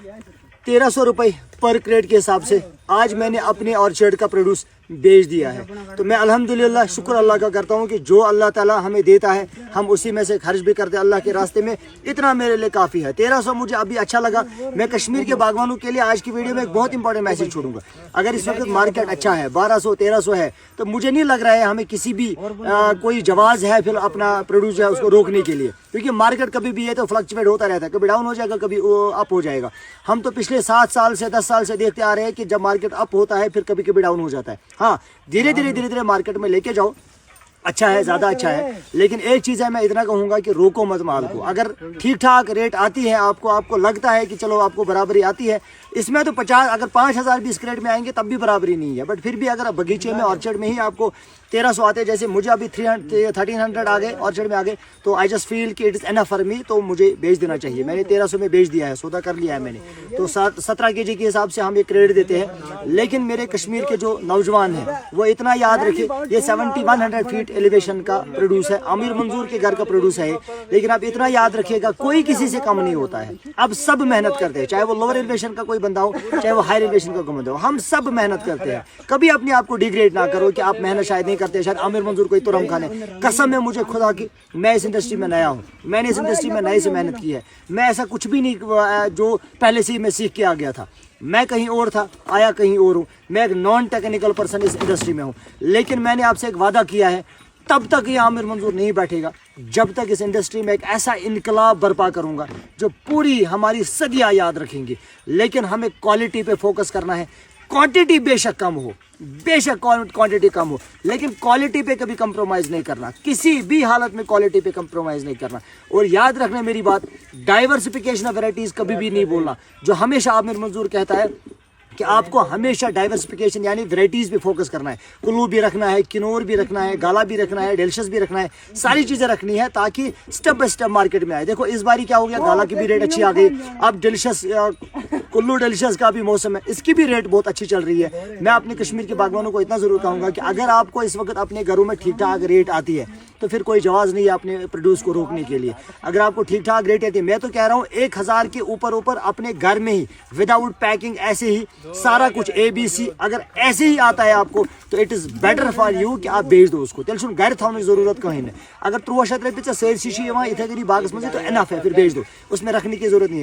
1300 रुपये पर क्रेट के हिसाब से आज मैंने अपने ऑर्चर्ड का प्रोड्यूस बेच दिया है। तो मैं अल्हम्दुलिल्लाह शुक्र अल्लाह का करता हूँ कि जो अल्लाह ताला हमें देता है हम उसी में से खर्च भी करते हैं अल्लाह के रास्ते में, इतना मेरे लिए काफ़ी है। 1300 मुझे अभी अच्छा लगा। मैं कश्मीर के बागवानों के लिए आज की वीडियो में एक बहुत इंपॉर्टेंट मैसेज छोड़ूंगा। अगर इस वक्त मार्केट अच्छा है 1200-1300 है तो मुझे नहीं लग रहा है हमें किसी भी कोई जवाज़ है फिर अपना प्रोड्यूस जो है उसको रोकने के लिए, क्योंकि मार्केट कभी भी है तो फ्लक्चुएट होता रहता है, कभी डाउन हो जाएगा कभी अप हो जाएगा। हम तो पिछले 7 साल से 10 साल से देखते आ रहे हैं कि जब मार्केट अप होता है फिर कभी कभी डाउन हो जाता है। हाँ, धीरे धीरे मार्केट में लेके जाओ, अच्छा है, ज़्यादा अच्छा है। लेकिन एक चीज़ है, मैं इतना कहूँगा कि रोको मत माल को। अगर ठीक ठाक रेट आती है आपको लगता है कि चलो आपको बराबरी आती है, इसमें तो 50 अगर 5000 भी इस क्रेट में आएंगे तब भी बराबरी नहीं है। बट फिर भी अगर बगीचे में ऑर्चर्ड में ही आपको 1300 आते हैं, जैसे मुझे अभी 1300 आ गए ऑर्चर्ड में आ गए, तो आई जस्ट फील कि it is enough for me, तो मुझे बेच देना चाहिए। मैंने 1300 में बेच दिया है, सौदा कर लिया है मैंने। तो 17 kg के हिसाब से हम ये क्रेडिट देते हैं। लेकिन मेरे कश्मीर के जो नौजवान हैं वो इतना याद रखे, ये 7100 फीट एलिवेशन का प्रोड्यूस है, आमिर मंजूर के घर का प्रोड्यूस है। लेकिन आप इतना याद रखिएगा कोई किसी से कम नहीं होता है। अब सब मेहनत करते हैं, चाहे वो लोअर एलिवेशन का कोई बंदा हो चाहे वो हाई एलिवेशन का कोई बंदा हो, हम सब मेहनत करते हैं। कभी अपने आप को डिग्रेड ना करो कि आप मेहनत शायद नहीं करते, शायद आमिर मंजूर कोई तुरम खाने। कसम है मुझे खुदा की, मैं इस इंडस्ट्री में नया हूँ, मैंने इस इंडस्ट्री में नए से मेहनत की है। मैं ऐसा कुछ भी नहीं जो पहले से ही मैं सीख के आ गया था। मैं कहीं और था, आया कहीं और हूँ। मैं एक नॉन टेक्निकल पर्सन इस इंडस्ट्री में हूँ। लेकिन मैंने आपसे एक वादा किया है, तब तक ये आमिर मंजूर नहीं बैठेगा जब तक इस इंडस्ट्री में एक ऐसा इनकलाब बर्पा करूंगा जो पूरी हमारी सदियां याद रखेंगी। लेकिन हमें क्वालिटी पे फोकस करना है। क्वांटिटी बेशक कम हो, बेशक क्वांटिटी कम हो, लेकिन क्वालिटी पे कभी कंप्रोमाइज़ नहीं करना, किसी भी हालत में क्वालिटी पे कंप्रोमाइज़ नहीं करना। और याद रखना मेरी बात, डाइवर्सिफिकेशन ऑफ वैरायटीज़ कभी भी नहीं बोलना। जो हमेशा आमिर मंजूर कहता है कि आपको हमेशा डाइवर्सिफिकेशन यानी वैरायटीज़ पे फोकस करना है। कुल्लू भी रखना है, किन्नौर भी रखना है, गाला भी रखना है, डेलिशियस भी रखना है, सारी चीज़ें रखनी है ताकि स्टेप बाय स्टेप मार्केट में आए। देखो इस बारी क्या हो गया, गाला की भी रेट अच्छी आ गई। अब डेलिशियस कुल्लू डेलिशियस का भी मौसम है, इसकी भी रेट बहुत अच्छी चल रही है। मैं अपने कश्मीर के बागवानों को इतना ज़रूर कहूँगा कि अगर आपको इस वक्त अपने घरों में ठीक ठाक रेट आती है तो फिर कोई जवाज़ नहीं है अपने प्रोड्यूस को रोकने के लिए। अगर आपको ठीक ठाक रेट आती है, मैं तो कह रहा हूँ 1000 के ऊपर अपने घर में ही विदाउट पैकिंग ऐसे ही सारा कुछ ABC अगर ऐसे ही आता है आपको तो it is better for you कि आप बेच दो उसको। तेल सुन घर थाने ज़रूरत कहीं नहीं। अगर 63 रपये सेल शीशी वहाँ इतने गरीब बागस में तो एनफ है, फिर बेच दो, उसमें रखने की ज़रूरत नहीं है।